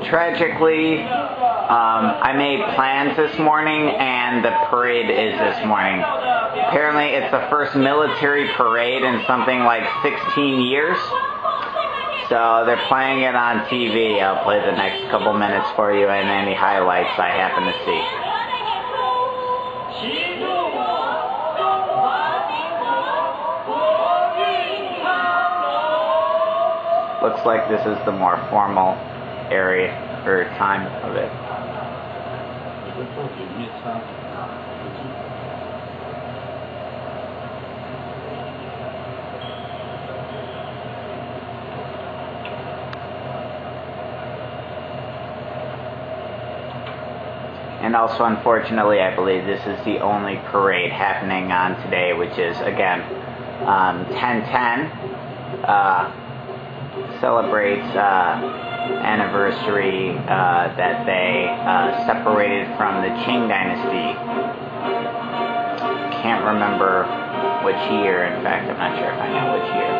Tragically, I made plans this morning, and the parade is this morning. Apparently, it's the first military parade in something like 16 years. So they're playing it on TV. I'll play the next couple minutes for you and any highlights I happen to see. Looks like this is the more formal area or time of it. And also, unfortunately, I believe this is the only parade happening on today, which is, again, 10/10. Celebrates anniversary that they separated from the Qing dynasty. Can't remember which year. In fact, I'm not sure if I know which year.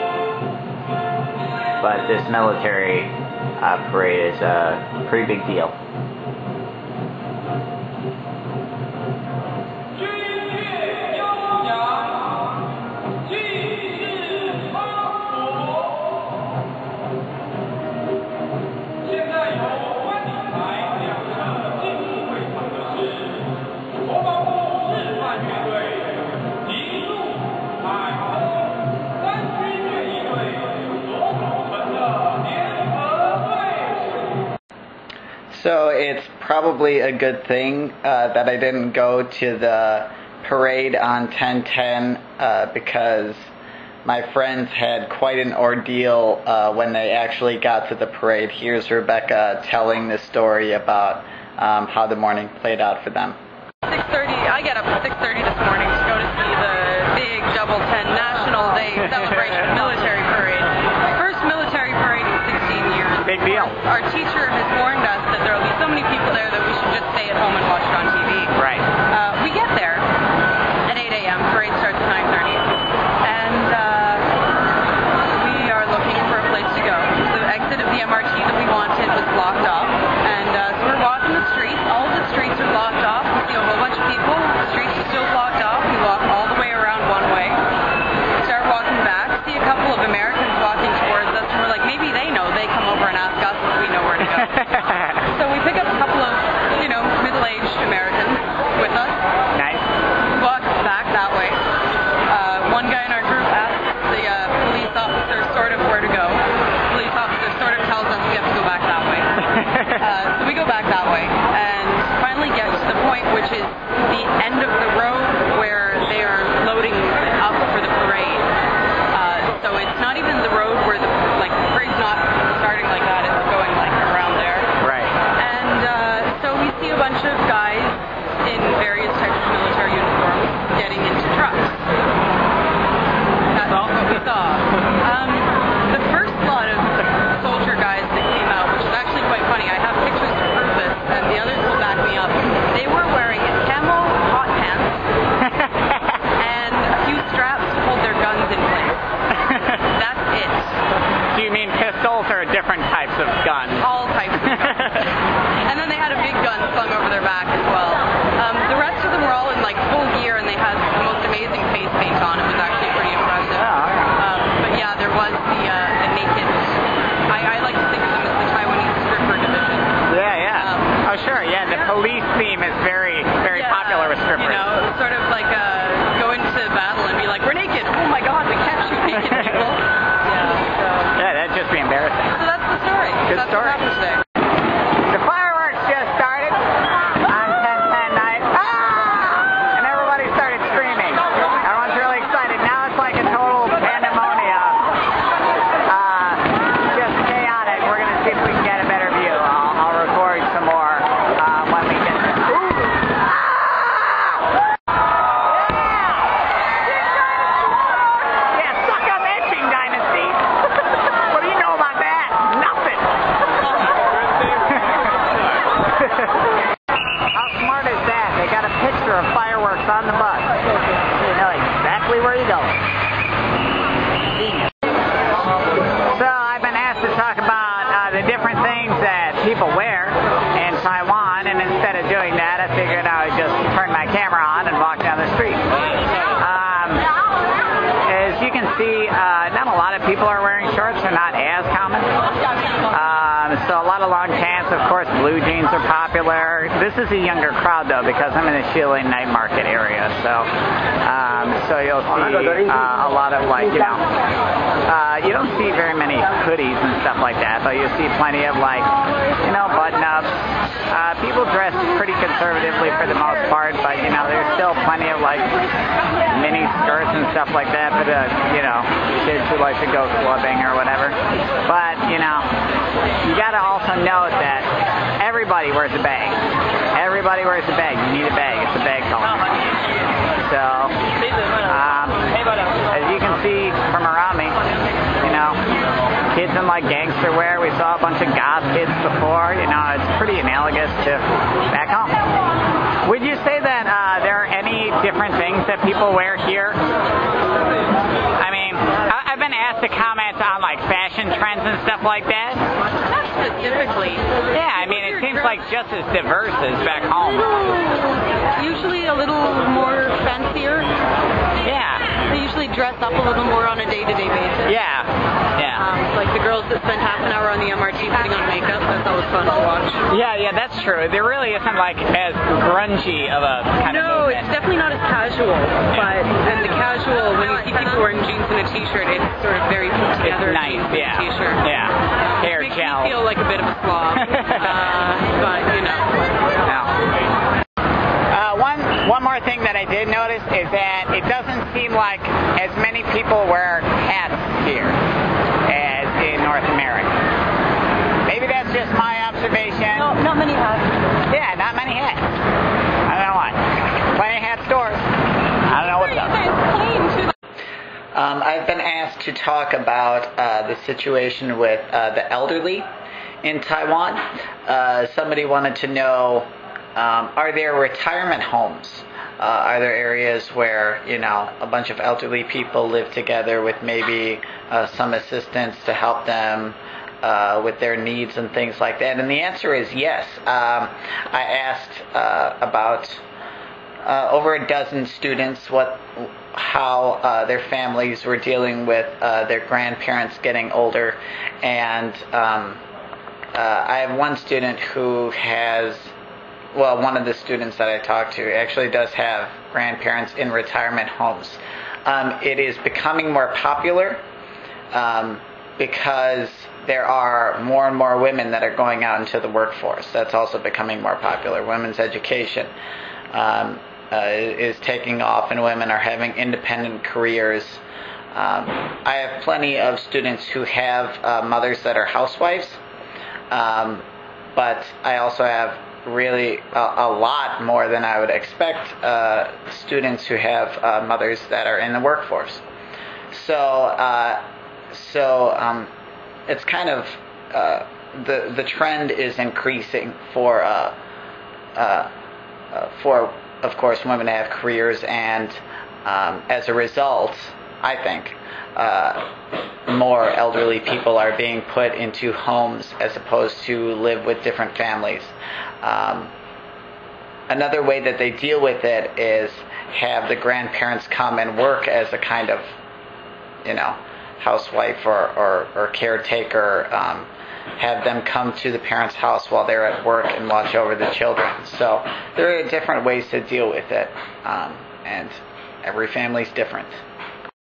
But this military parade is a pretty big deal. So it's probably a good thing that I didn't go to the parade on 10/10 because my friends had quite an ordeal when they actually got to the parade. Here's Rebecca telling the story about how the morning played out for them. 6:30. I get up at 6:30 this morning to go to see the big Double 10 National Day celebration military parade. First military parade in 16 years. Big deal. Our teacher has warned us that there will be so many people there that we should just stay at home and watch it on TV. Right. We get there at 8 a.m. Parade starts at 9:30. And we are looking for a place to go. The exit of the MRT that we wanted was blocked off. And so we're walking the streets. All of the streets are blocked off. We see a whole bunch of people. The streets are still blocked off. We walk all the way around one way. We start walking back. See a couple of Americans walking towards us. And we're like, maybe they know. They come over and ask us if we know where to go. So we pick up a couple of, middle-aged Americans with us. Nice. We walk back that way. One guy in our group asks the police officer sort of where to go. The police officer sort of tells us we have to go back that way. So we go back that way and finally get to the point which is the end of the road where they are loading up for the parade. So it's not even the road where the parade's not starting like that, it's going around there. Right. And so we see a bunch of guys in various types of military uniforms getting into trucks. That's what we saw. The first lot of soldier guys that came out, which is actually quite funny, I have pictures to prove this, and the others will back me up. They were wearing camo hot pants and a few straps to hold their guns in place. That's it. Do you mean pistols or different types of guns? All types of guns. And then they had a big gun slung over their back as well. The rest of them were all in full gear, and they had the most amazing face paint on. It was actually pretty impressive. But yeah, there was the naked. I like to think of them as the Taiwanese stripper division. Yeah. Oh, sure. Yeah, the police theme is very popular with strippers. Sort of go into battle and be like, we're naked. Oh my God, we can't shoot naked people. Yeah, that'd just be embarrassing. So that's the story. Good That's story. what happened today. The fireworks just started on 10/10 night. And everybody started screaming. Everyone's really excited. Now it's like a total pandemonium. Just chaotic. We're going to see if we can get a better view. I'll record some more when we get there. Yeah, suck up etching dynasty. What do you know about that? Nothing. different things that people wear in Taiwan, and instead of doing that, I figured I would just turn my camera on and walk down the street. As you can see, not a lot of people are wearing shorts. They're not as common. So a lot of long pants. Of course, blue jeans are popular. This is a younger crowd, though, because I'm in the Shilin night market area. So you'll see a lot of, like, you don't see very many hoodies and stuff like that, but you'll see plenty of, like, button-ups. People dress pretty conservatively for the most part, but, there's still plenty of, like, mini skirts and stuff like that for the, kids who like to go clubbing or whatever. But, you got to also note that everybody wears a bag. Everybody wears a bag. You need a bag. It's a bag culture. So, as you can see from around me, kids in like gangster wear. We saw a bunch of goth kids before. It's pretty analogous to back home. Would you say that there are any different things that people wear here? I mean, I've been asked to comment on like fashion trends and stuff like that. Not specifically. Yeah, I mean, it seems like just as diverse as back home. Usually a little more fancier. Yeah. They usually dress up a little more on a day-to-day basis. Yeah. Like the girls that spend half an hour on the MRT putting on makeup. That's always fun to watch. Yeah, that's true. There really isn't like as grungy of a kind of movement. No, it's definitely not as casual. But in the casual, when you see people wearing jeans and a t-shirt, it's sort of very put together. It's nice, jeans and a t-shirt. Yeah. Hair makes gel. me feel like a bit of a slob. But One more thing that I did notice is that it doesn't seem like as many people wear hats here as in North America. Maybe that's just my observation. No, not many hats. Yeah, not many hats. I don't know why. Plenty of hat stores. I don't know what's up. I've been asked to talk about the situation with the elderly in Taiwan. Somebody wanted to know, are there retirement homes? Are there areas where, a bunch of elderly people live together with maybe some assistance to help them with their needs and things like that? And the answer is yes. I asked about over a dozen students how their families were dealing with their grandparents getting older. And I have one student who has... Well, one of the students that I talked to actually does have grandparents in retirement homes. It is becoming more popular because there are more and more women that are going out into the workforce. That's also becoming more popular. Women's education is taking off, and women are having independent careers. I have plenty of students who have mothers that are housewives, but I also have really a lot more than I would expect students who have mothers that are in the workforce. So it's kind of the trend is increasing for of course women to have careers, and as a result, I think more elderly people are being put into homes as opposed to live with different families. Another way that they deal with it is have the grandparents come and work as a kind of, housewife or caretaker. Have them come to the parents' house while they're at work and watch over the children. So there are different ways to deal with it, and every family's different.